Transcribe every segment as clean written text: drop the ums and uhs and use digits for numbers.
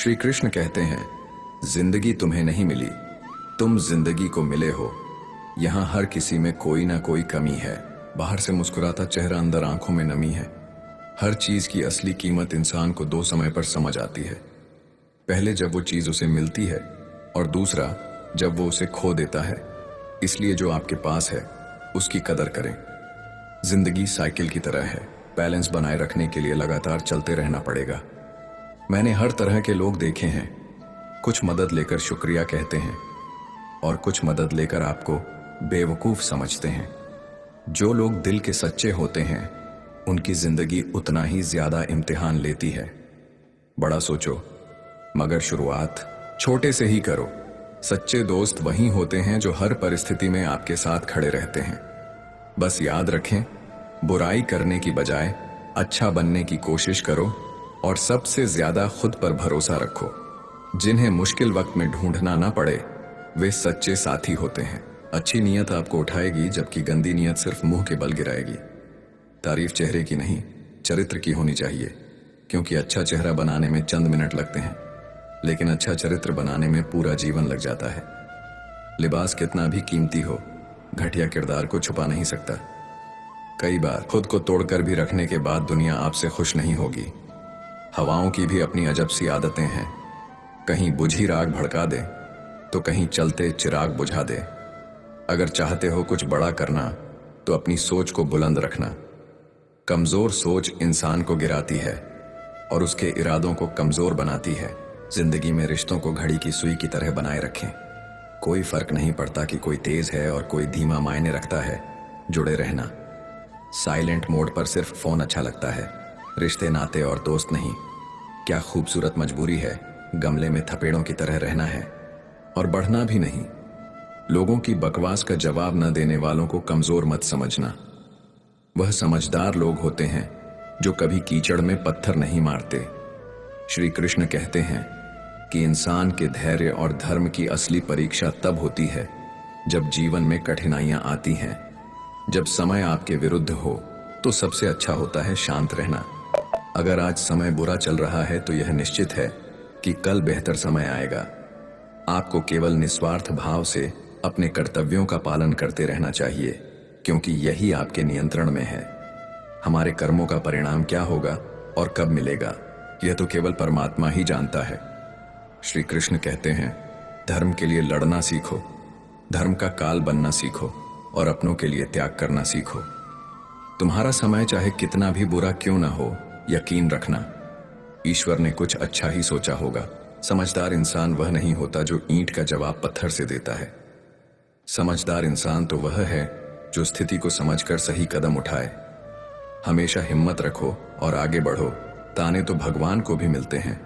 श्री कृष्ण कहते हैं, जिंदगी तुम्हें नहीं मिली, तुम जिंदगी को मिले हो। यहाँ हर किसी में कोई ना कोई कमी है। बाहर से मुस्कुराता चेहरा, अंदर आंखों में नमी है। हर चीज की असली कीमत इंसान को दो समय पर समझ आती है। पहले जब वो चीज उसे मिलती है, और दूसरा जब वो उसे खो देता है। इसलिए जो आपके पास है उसकी कदर करें। जिंदगी साइकिल की तरह है, बैलेंस बनाए रखने के लिए लगातार चलते रहना पड़ेगा। मैंने हर तरह के लोग देखे हैं। कुछ मदद लेकर शुक्रिया कहते हैं और कुछ मदद लेकर आपको बेवकूफ समझते हैं। जो लोग दिल के सच्चे होते हैं उनकी जिंदगी उतना ही ज्यादा इम्तिहान लेती है। बड़ा सोचो मगर शुरुआत छोटे से ही करो। सच्चे दोस्त वही होते हैं जो हर परिस्थिति में आपके साथ खड़े रहते हैं। बस याद रखें, बुराई करने की बजाय अच्छा बनने की कोशिश करो और सबसे ज्यादा खुद पर भरोसा रखो। जिन्हें मुश्किल वक्त में ढूंढना ना पड़े वे सच्चे साथी होते हैं। अच्छी नीयत आपको उठाएगी जबकि गंदी नीयत सिर्फ मुंह के बल गिराएगी। तारीफ चेहरे की नहीं, चरित्र की होनी चाहिए, क्योंकि अच्छा चेहरा बनाने में चंद मिनट लगते हैं लेकिन अच्छा चरित्र बनाने में पूरा जीवन लग जाता है। लिबास कितना भी कीमती हो, घटिया किरदार को छुपा नहीं सकता। कई बार खुद को तोड़कर भी रखने के बाद दुनिया आपसे खुश नहीं होगी। हवाओं की भी अपनी अजब सी आदतें हैं, कहीं बुझी राग भड़का दे तो कहीं चलते चिराग बुझा दे। अगर चाहते हो कुछ बड़ा करना तो अपनी सोच को बुलंद रखना। कमजोर सोच इंसान को गिराती है और उसके इरादों को कमजोर बनाती है। जिंदगी में रिश्तों को घड़ी की सुई की तरह बनाए रखें। कोई फर्क नहीं पड़ता कि कोई तेज है और कोई धीमा, मायने रखता है जुड़े रहना। साइलेंट मोड पर सिर्फ फोन अच्छा लगता है, रिश्ते नाते और दोस्त नहीं। क्या खूबसूरत मजबूरी है, गमले में थपेड़ों की तरह रहना है और बढ़ना भी नहीं। लोगों की बकवास का जवाब न देने वालों को कमजोर मत समझना। वह समझदार लोग होते हैं जो कभी कीचड़ में पत्थर नहीं मारते। श्री कृष्ण कहते हैं कि इंसान के धैर्य और धर्म की असली परीक्षा तब होती है जब जीवन में कठिनाइयां आती हैं। जब समय आपके विरुद्ध हो तो सबसे अच्छा होता है शांत रहना। अगर आज समय बुरा चल रहा है तो यह निश्चित है कि कल बेहतर समय आएगा। आपको केवल निस्वार्थ भाव से अपने कर्तव्यों का पालन करते रहना चाहिए, क्योंकि यही आपके नियंत्रण में है। हमारे कर्मों का परिणाम क्या होगा और कब मिलेगा यह तो केवल परमात्मा ही जानता है। श्री कृष्ण कहते हैं, धर्म के लिए लड़ना सीखो, धर्म का काल बनना सीखो और अपनों के लिए त्याग करना सीखो। तुम्हारा समय चाहे कितना भी बुरा क्यों ना हो, यकीन रखना ईश्वर ने कुछ अच्छा ही सोचा होगा। समझदार इंसान वह नहीं होता जो ईंट का जवाब पत्थर से देता है। समझदार इंसान तो वह है जो स्थिति को समझकर सही कदम उठाए। हमेशा हिम्मत रखो और आगे बढ़ो। ताने तो भगवान को भी मिलते हैं,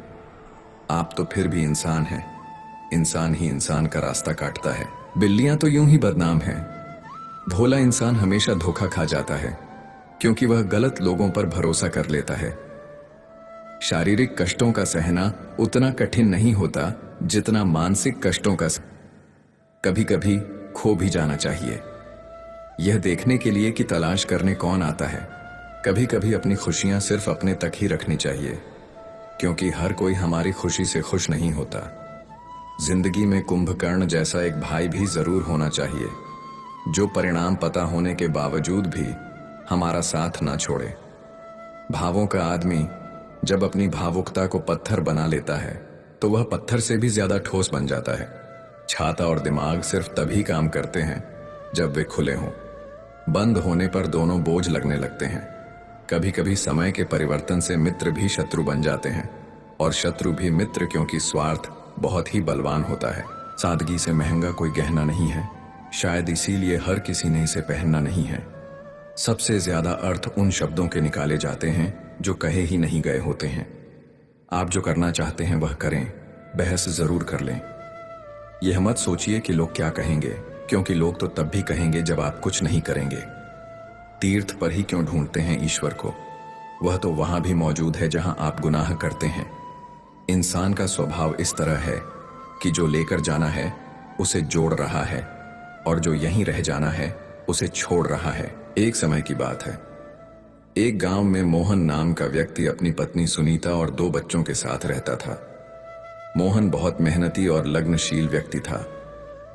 आप तो फिर भी इंसान हैं। इंसान ही इंसान का रास्ता काटता है। बिल्लियां तो यूं ही बदनाम हैं। भोला इंसान हमेशा धोखा खा जाता है क्योंकि वह गलत लोगों पर भरोसा कर लेता है। शारीरिक कष्टों का सहना उतना कठिन नहीं होता जितना मानसिक कष्टों का। कभी कभी खो भी जाना चाहिए, यह देखने के लिए कि तलाश करने कौन आता है। कभी कभी अपनी खुशियां सिर्फ अपने तक ही रखनी चाहिए, क्योंकि हर कोई हमारी खुशी से खुश नहीं होता। जिंदगी में कुंभकर्ण जैसा एक भाई भी जरूर होना चाहिए, जो परिणाम पता होने के बावजूद भी हमारा साथ ना छोड़े। भावों का आदमी जब अपनी भावुकता को पत्थर बना लेता है तो वह पत्थर से भी ज्यादा ठोस बन जाता है। छाता और दिमाग सिर्फ तभी काम करते हैं जब वे खुले हों। बंद होने पर दोनों बोझ लगने लगते हैं। कभी कभी समय के परिवर्तन से मित्र भी शत्रु बन जाते हैं और शत्रु भी मित्र, क्योंकि स्वार्थ बहुत ही बलवान होता है। सादगी से महंगा कोई गहना नहीं है, शायद इसीलिए हर किसी ने इसे पहनना नहीं है। सबसे ज्यादा अर्थ उन शब्दों के निकाले जाते हैं जो कहे ही नहीं गए होते हैं। आप जो करना चाहते हैं वह करें, बहस जरूर कर लें। यह मत सोचिए कि लोग क्या कहेंगे, क्योंकि लोग तो तब भी कहेंगे जब आप कुछ नहीं करेंगे। तीर्थ पर ही क्यों ढूंढते हैं ईश्वर को, वह तो वहां भी मौजूद है जहां आप गुनाह करते हैं। इंसान का स्वभाव इस तरह है कि जो लेकर जाना है उसे जोड़ रहा है और जो यहीं रह जाना है उसे छोड़ रहा है। एक समय की बात है, एक गांव में मोहन नाम का व्यक्ति अपनी पत्नी सुनीता और 2 बच्चों के साथ रहता था। मोहन बहुत मेहनती और लगनशील व्यक्ति था।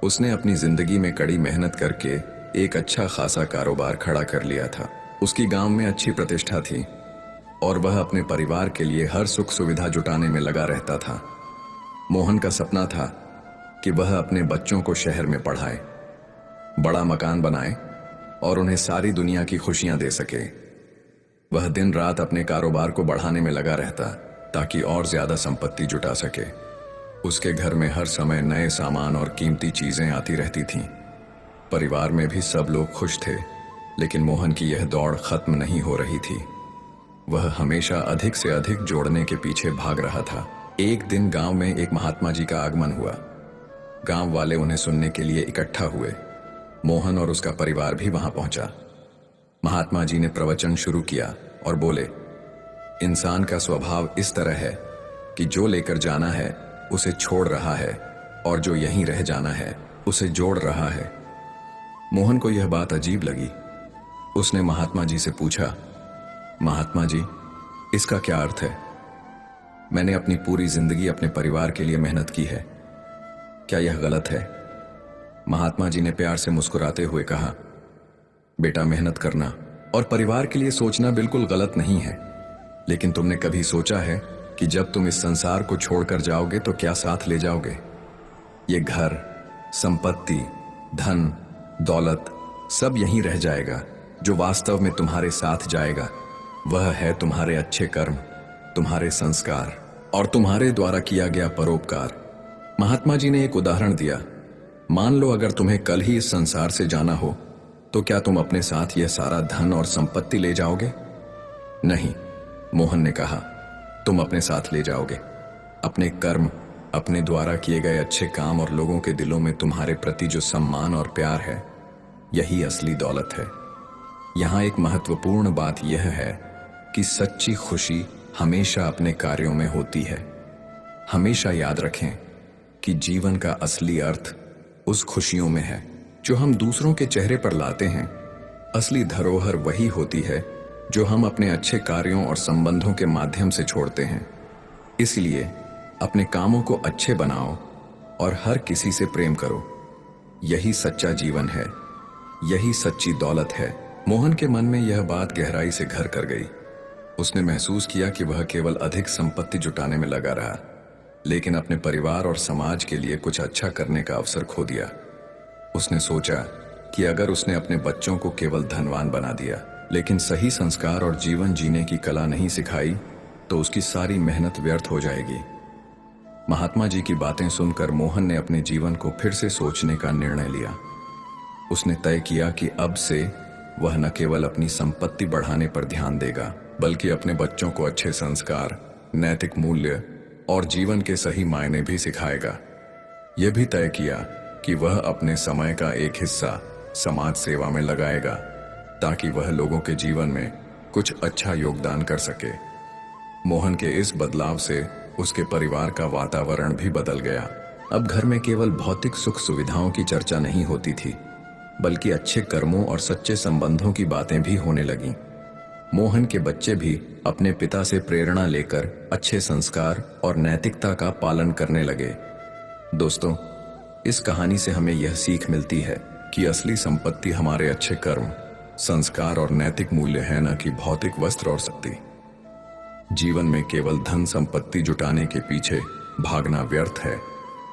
उसने अपनी जिंदगी में कड़ी मेहनत करके एक अच्छा खासा कारोबार खड़ा कर लिया था। उसकी गांव में अच्छी प्रतिष्ठा थी और वह अपने परिवार के लिए हर सुख सुविधा जुटाने में लगा रहता था। मोहन का सपना था कि वह अपने बच्चों को शहर में पढ़ाए, बड़ा मकान बनाए और उन्हें सारी दुनिया की खुशियां दे सके। वह दिन रात अपने कारोबार को बढ़ाने में लगा रहता ताकि और ज्यादा संपत्ति जुटा सके। उसके घर में हर समय नए सामान और कीमती चीजें आती रहती थीं। परिवार में भी सब लोग खुश थे, लेकिन मोहन की यह दौड़ खत्म नहीं हो रही थी। वह हमेशा अधिक से अधिक जोड़ने के पीछे भाग रहा था। एक दिन गांव में एक महात्मा जी का आगमन हुआ। गांव वाले उन्हें सुनने के लिए इकट्ठा हुए। मोहन और उसका परिवार भी वहां पहुंचा। महात्मा जी ने प्रवचन शुरू किया और बोले, इंसान का स्वभाव इस तरह है कि जो लेकर जाना है उसे छोड़ रहा है और जो यहीं रह जाना है उसे जोड़ रहा है। मोहन को यह बात अजीब लगी। उसने महात्मा जी से पूछा, महात्मा जी, इसका क्या अर्थ है? मैंने अपनी पूरी जिंदगी अपने परिवार के लिए मेहनत की है, क्या यह गलत है? महात्मा जी ने प्यार से मुस्कुराते हुए कहा, बेटा, मेहनत करना और परिवार के लिए सोचना बिल्कुल गलत नहीं है, लेकिन तुमने कभी सोचा है कि जब तुम इस संसार को छोड़कर जाओगे तो क्या साथ ले जाओगे? ये घर, संपत्ति, धन, दौलत सब यहीं रह जाएगा। जो वास्तव में तुम्हारे साथ जाएगा वह है तुम्हारे अच्छे कर्म, तुम्हारे संस्कार और तुम्हारे द्वारा किया गया परोपकार। महात्मा जी ने एक उदाहरण दिया। मान लो अगर तुम्हें कल ही इस संसार से जाना हो तो क्या तुम अपने साथ यह सारा धन और संपत्ति ले जाओगे? नहीं, मोहन ने कहा, तुम अपने साथ ले जाओगे अपने कर्म, अपने द्वारा किए गए अच्छे काम और लोगों के दिलों में तुम्हारे प्रति जो सम्मान और प्यार है, यही असली दौलत है। यहां एक महत्वपूर्ण बात यह है कि सच्ची खुशी हमेशा अपने कार्यों में होती है। हमेशा याद रखें कि जीवन का असली अर्थ उस खुशियों में है जो हम दूसरों के चेहरे पर लाते हैं। असली धरोहर वही होती है जो हम अपने अच्छे कार्यों और संबंधों के माध्यम से छोड़ते हैं। इसलिए अपने कामों को अच्छे बनाओ और हर किसी से प्रेम करो। यही सच्चा जीवन है, यही सच्ची दौलत है। मोहन के मन में यह बात गहराई से घर कर गई। उसने महसूस किया कि वह केवल अधिक संपत्ति जुटाने में लगा रहा, लेकिन अपने परिवार और समाज के लिए कुछ अच्छा करने का अवसर खो दिया। उसने सोचा कि अगर उसने अपने बच्चों को केवल धनवान बना दिया, लेकिन सही संस्कार और जीवन जीने की कला नहीं सिखाई, तो उसकी सारी मेहनत व्यर्थ हो जाएगी। महात्मा जी की बातें सुनकर मोहन ने अपने जीवन को फिर से सोचने का निर्णय लिया। उसने तय किया कि अब से वह न केवल अपनी संपत्ति बढ़ाने पर ध्यान देगा, बल्कि अपने बच्चों को अच्छे संस्कार, नैतिक मूल्य और जीवन के सही मायने भी सिखाएगा। यह भी तय किया कि वह अपने समय का एक हिस्सा समाज सेवा में लगाएगा, ताकि वह लोगों के जीवन में कुछ अच्छा योगदान कर सके। मोहन के इस बदलाव से उसके परिवार का वातावरण भी बदल गया। अब घर में केवल भौतिक सुख सुविधाओं की चर्चा नहीं होती थी, बल्कि अच्छे कर्मों और सच्चे संबंधों की बातें भी होने लगीं। मोहन के बच्चे भी अपने पिता से प्रेरणा लेकर अच्छे संस्कार और नैतिकता का पालन करने लगे। दोस्तों, इस कहानी से हमें यह सीख मिलती है कि असली संपत्ति हमारे अच्छे कर्म, संस्कार और नैतिक मूल्य है, न कि भौतिक वस्त्र और शक्ति। जीवन में केवल धन संपत्ति जुटाने के पीछे भागना व्यर्थ है।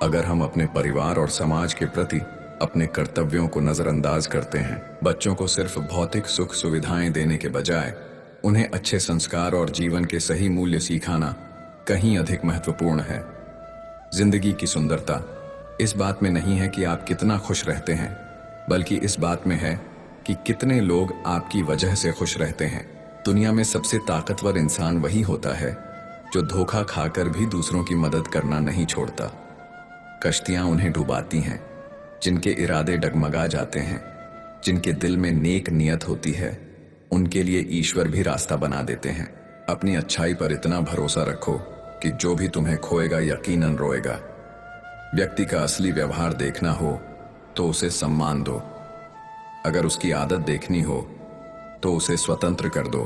अगर हम अपने परिवार और समाज के प्रति अपने कर्तव्यों को नजरअंदाज करते हैं, बच्चों को सिर्फ भौतिक सुख सुविधाएं देने के बजाय उन्हें अच्छे संस्कार और जीवन के सही मूल्य सिखाना कहीं अधिक महत्वपूर्ण है। जिंदगी की सुंदरता इस बात में नहीं है कि आप कितना खुश रहते हैं, बल्कि इस बात में है कि कितने लोग आपकी वजह से खुश रहते हैं। दुनिया में सबसे ताकतवर इंसान वही होता है जो धोखा खाकर भी दूसरों की मदद करना नहीं छोड़ता। कश्तियां उन्हें डुबाती हैं जिनके इरादे डगमगा जाते हैं। जिनके दिल में नेक नियत होती है, उनके लिए ईश्वर भी रास्ता बना देते हैं। अपनी अच्छाई पर इतना भरोसा रखो कि जो भी तुम्हें खोएगा यकीनन रोएगा। व्यक्ति का असली व्यवहार देखना हो तो उसे सम्मान दो। अगर उसकी आदत देखनी हो तो उसे स्वतंत्र कर दो।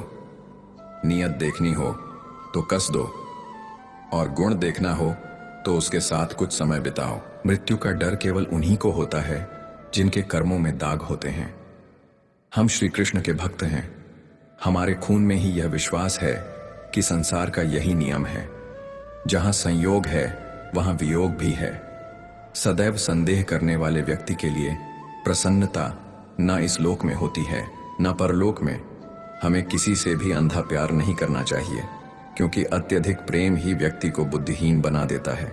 नियत देखनी हो तो कस दो, और गुण देखना हो तो उसके साथ कुछ समय बिताओ। मृत्यु का डर केवल उन्हीं को होता है जिनके कर्मों में दाग होते हैं। हम श्री कृष्ण के भक्त हैं। हमारे खून में ही यह विश्वास है कि संसार का यही नियम है। जहां संयोग है वहां वियोग भी है। सदैव संदेह करने वाले व्यक्ति के लिए प्रसन्नता न इस लोक में होती है न परलोक में। हमें किसी से भी अंधा प्यार नहीं करना चाहिए, क्योंकि अत्यधिक प्रेम ही व्यक्ति को बुद्धिहीन बना देता है।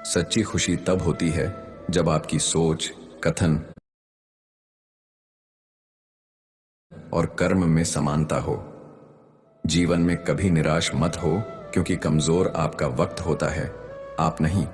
सच्ची खुशी तब होती है जब आपकी सोच, कथन और कर्म में समानता हो। जीवन में कभी निराश मत हो, क्योंकि कमजोर आपका वक्त होता है, आप नहीं।